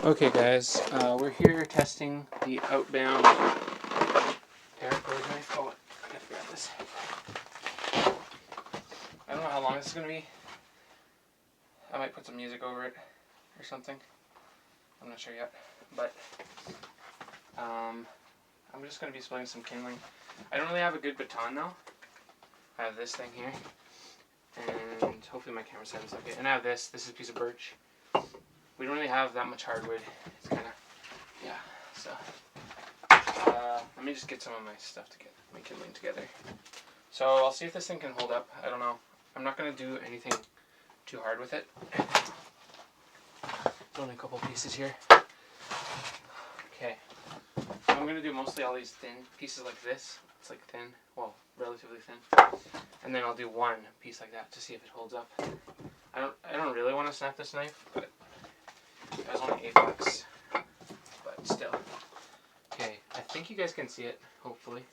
Okay guys, we're here testing the Outbound paracord knife. Oh, I gotta grab this. I don't know how long this is going to be. I might put some music over it or something. I'm not sure yet. But I'm just going to be splitting some kindling. I don't really have a good baton though. I have this thing here. And hopefully my camera settings okay. And I have this. This is a piece of birch. We don't really have that much hardwood. It's kind of, yeah, so. Let me just get some of my stuff to get my kindling together. So I'll see if this thing can hold up. I don't know. I'm not going to do anything too hard with it. There's only a couple pieces here. Okay. I'm going to do mostly all these thin pieces like this. It's like thin, well, relatively thin. And then I'll do one piece like that to see if it holds up. I don't really want to snap this knife, but it was only $8, but still. Okay, I think you guys can see it, hopefully.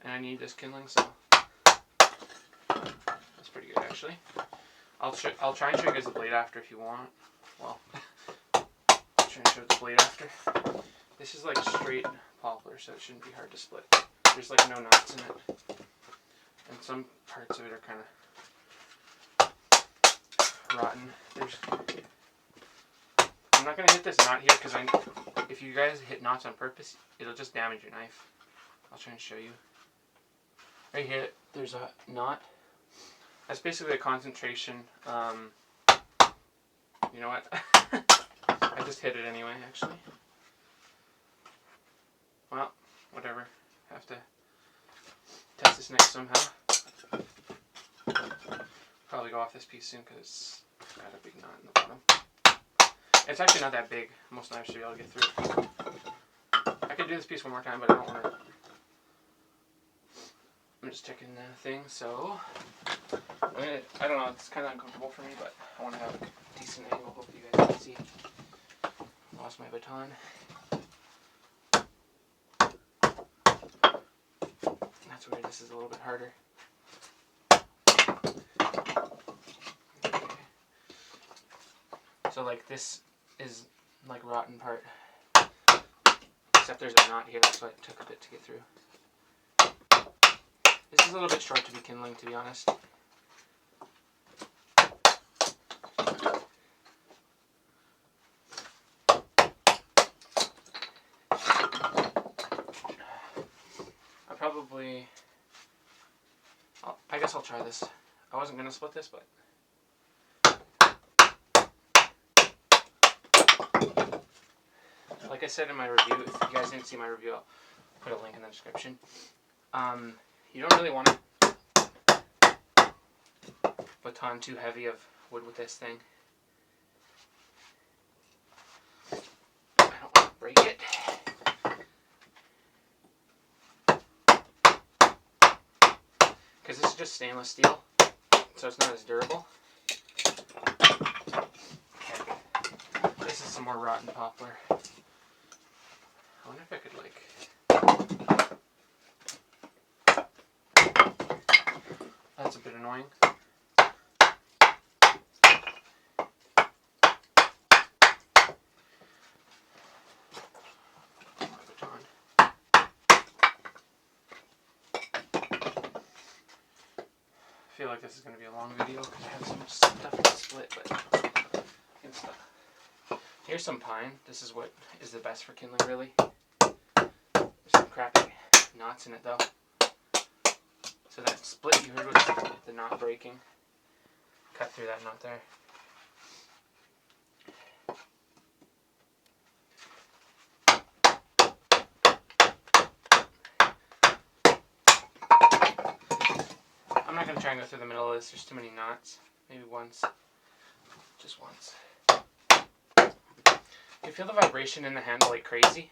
And I need this kindling, so that's pretty good actually. I'll try and show you guys the blade after if you want. Well, I'll try and show the blade after. This is like straight poplar, so it shouldn't be hard to split. There's like no knots in it, and some parts of it are kind of rotten. I'm not going to hit this knot here because if you guys hit knots on purpose, it'll just damage your knife. I'll try and show you. Right here, there's a knot. That's basically a concentration. You know what? I just hit it anyway, actually. Well, whatever. Have to test this next somehow. Probably go off this piece soon because it's got a big knot in the bottom. It's actually not that big. Most knives should be able to get through it. I could do this piece one more time, but I don't want to. I'm just checking the thing, so I don't know, it's kind of uncomfortable for me, but I want to have a decent angle. Hopefully you guys can see. Lost my baton. That's where this is a little bit harder. Okay. So like this is like rotten part, except there's a knot here, so it took a bit to get through. This is a little bit short to be kindling, to be honest. I guess I'll try this. I wasn't going to split this, but like I said in my review, if you guys didn't see my review, I'll put a link in the description. You don't really want to baton too heavy of wood with this thing. I don't want to break it. Because this is just stainless steel, so it's not as durable. Okay. This is some more rotten poplar. I wonder if I could like... That's a bit annoying. I feel like this is going to be a long video because I have so much stuff to split, but here's some pine. This is what is the best for kindling, really. There's some crappy knots in it though. So that split you heard with the knot breaking, cut through that knot there. I'm not going to try and go through the middle of this, there's too many knots. Maybe once. Just once. You feel the vibration in the handle like crazy.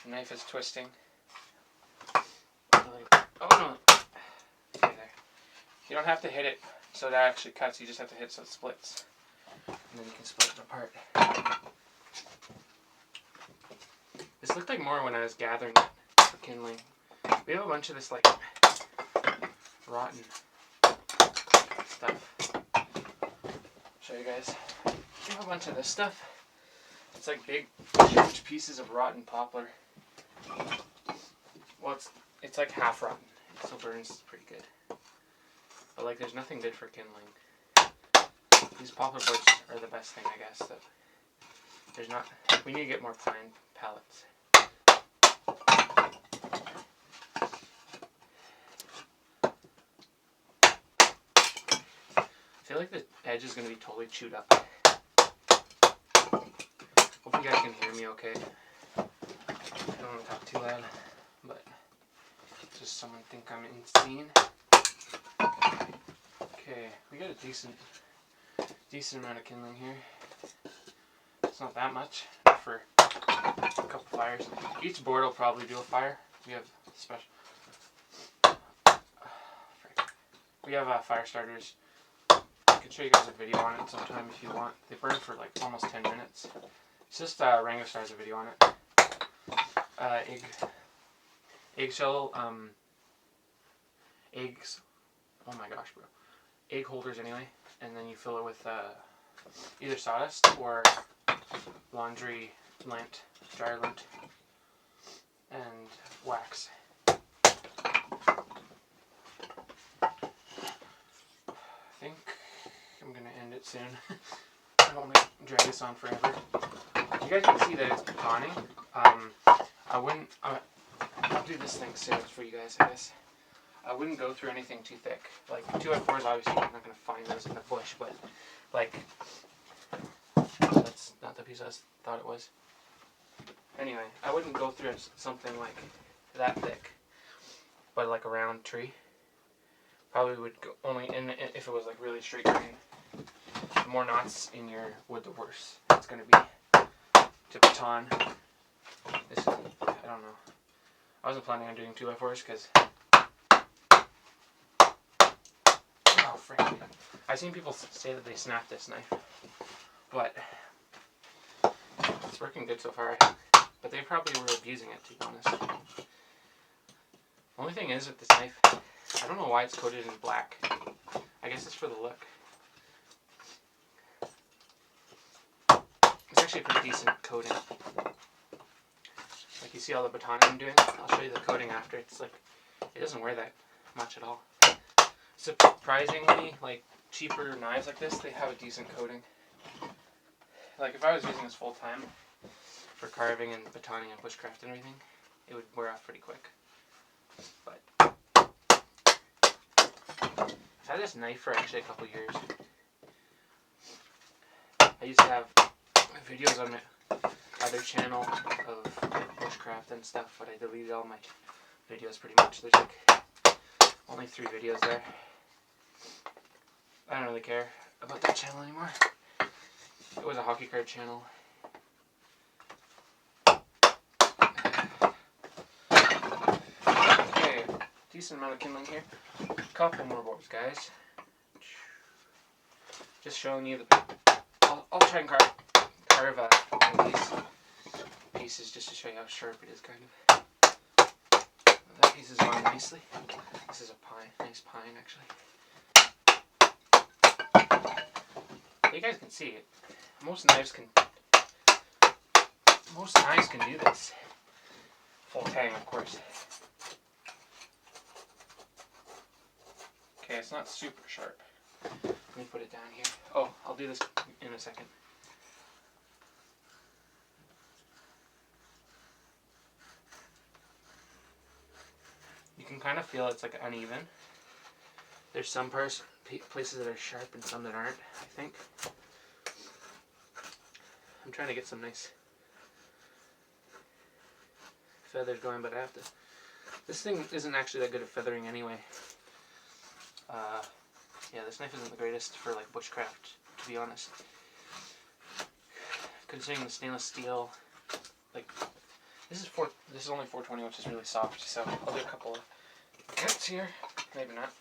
The knife is twisting. Oh no. Okay, there. You don't have to hit it so that actually cuts, you just have to hit it so it splits. And then you can split it apart. This looked like more when I was gathering it for kindling. We have a bunch of this like rotten stuff. Show you guys. I have a bunch of this stuff. It's like big, huge pieces of rotten poplar. Well, it's like half rotten. It still burns pretty good. But like, there's nothing good for kindling. These poplar boards are the best thing, I guess. That there's not. We need to get more pine pallets. I feel like the edge is going to be totally chewed up. Hope you guys can hear me okay. I don't want to talk too loud, but just someone think I'm insane. Okay, we got a decent amount of kindling here. It's not that much for a couple fires. Each board will probably do a fire. We have special. We have fire starters. I can show you guys a video on it sometime if you want. They burn for like almost 10 minutes. It's just Wrangler Star has a video on it. Eggshell, eggs. Oh my gosh, bro. Egg holders anyway, and then you fill it with either sawdust or laundry lint, dryer lint, and wax. I think I'm gonna end it soon. I don't want to drag this on forever. You guys can see that it's battoning. I'll do this thing soon for you guys, I guess. I wouldn't go through anything too thick. Like 2x4s, obviously you're not going to find those in the bush, but like, that's not the piece I thought it was. Anyway, I wouldn't go through something like that thick, but like a round tree. Probably would go only in if it was like really straight grain. The more knots in your wood, the worse it's going to be. To baton. This is, I don't know. I wasn't planning on doing 2x4s because. Oh, frick. I've seen people say that they snapped this knife, but it's working good so far. But they probably were abusing it, to be honest. The only thing is with this knife, I don't know why it's coated in black. I guess it's for the look. It's actually a pretty decent coating. Like you see all the battoning I'm doing? I'll show you the coating after. It's like, it doesn't wear that much at all. Surprisingly, like cheaper knives like this, they have a decent coating. Like if I was using this full time for carving and battoning and bushcraft and everything, it would wear off pretty quick. But I've had this knife for actually a couple years. I used to have videos on my other channel of bushcraft and stuff, but I deleted all my videos pretty much. There's like only 3 videos there. I don't really care about that channel anymore. It was a hockey card channel. Okay, decent amount of kindling here. Couple more boards, guys. Just showing you the. I'll try and carve one of these pieces just to show you how sharp it is, kind of. That piece is on nicely. This is a pine, nice pine actually. You guys can see it. Most knives can do this. Full tang, of course. Okay, it's not super sharp. Let me put it down here. Oh, I'll do this in a second. You can kind of feel it's like uneven. There's some places that are sharp and some that aren't, I think. I'm trying to get some nice feathers going, but I have to. This thing isn't actually that good at feathering anyway. Yeah, this knife isn't the greatest for like bushcraft, to be honest. Considering the stainless steel, like this is only 420, which is really soft. So I'll do a couple of cuts here. Maybe not.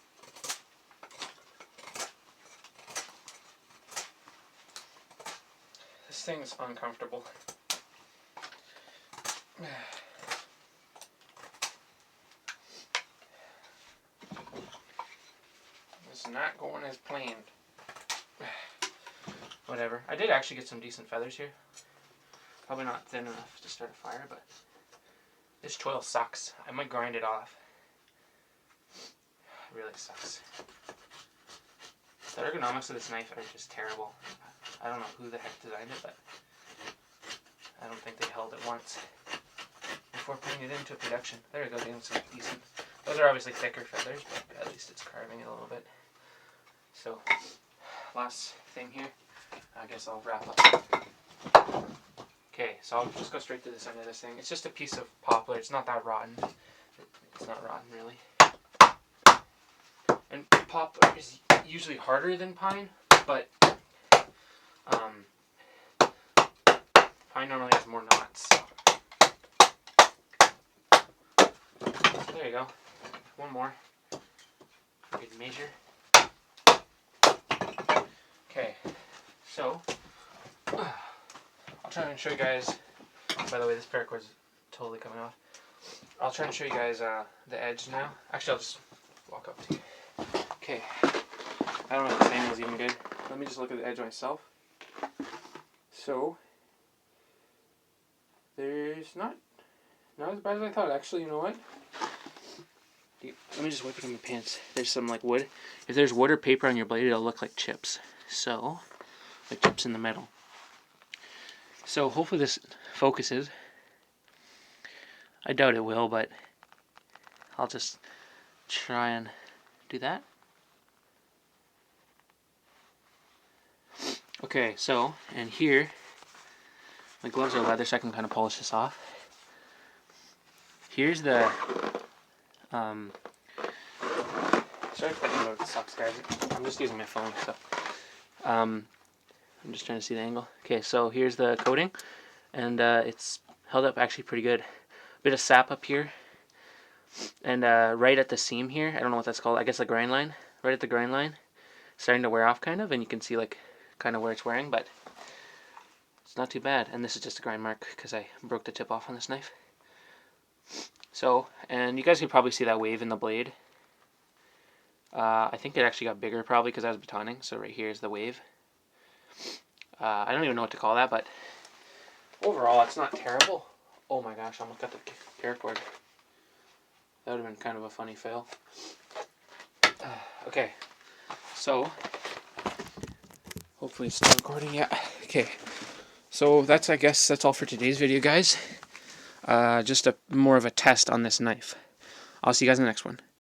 This thing's uncomfortable. It's not going as planned. Whatever. I did actually get some decent feathers here. Probably not thin enough to start a fire, but this twirl sucks. I might grind it off. It really sucks. The ergonomics of this knife are just terrible. I don't know who the heck designed it, but I don't think they held it once before putting it into production. There we go, getting some decent. Those are obviously thicker feathers, but at least it's carving it a little bit. So, last thing here, I guess I'll wrap up. Okay, so I'll just go straight to this end of this thing. It's just a piece of poplar. It's not that rotten. It's not rotten, really. And poplar is usually harder than pine, but pine normally has more knots. So there you go. One more. Good measure. Okay, so I'll try and show you guys. By the way, this paracord's totally coming off. I'll try and show you guys the edge now. Actually, I'll just walk up to you. Okay. I don't know if this angle is even good. Let me just look at the edge myself. So there's not as bad as I thought. Actually, you know what? Let me just wipe it in my pants. There's some like wood. If there's wood or paper on your blade, it'll look like chips. So, like chips in the metal. So hopefully this focuses. I doubt it will, but I'll just try and do that. Okay, so, and here, my gloves are leather so I can kind of polish this off. Here's the, sorry if I know it sucks, guys. I'm just using my phone, so, I'm just trying to see the angle. Okay, so here's the coating, and it's held up actually pretty good. Bit of sap up here, and right at the seam here, I don't know what that's called, I guess the grind line, right at the grind line, starting to wear off kind of, and you can see like kind of where it's wearing, but it's not too bad. And this is just a grind mark because I broke the tip off on this knife. So, and you guys can probably see that wave in the blade. I think it actually got bigger probably because I was battoning, so right here is the wave. I don't even know what to call that, but overall it's not terrible. Oh my gosh, I almost got the paracord. That would have been kind of a funny fail. Okay, so hopefully it's still recording. Yeah. Okay. So I guess that's all for today's video, guys. Just more of a test on this knife. I'll see you guys in the next one.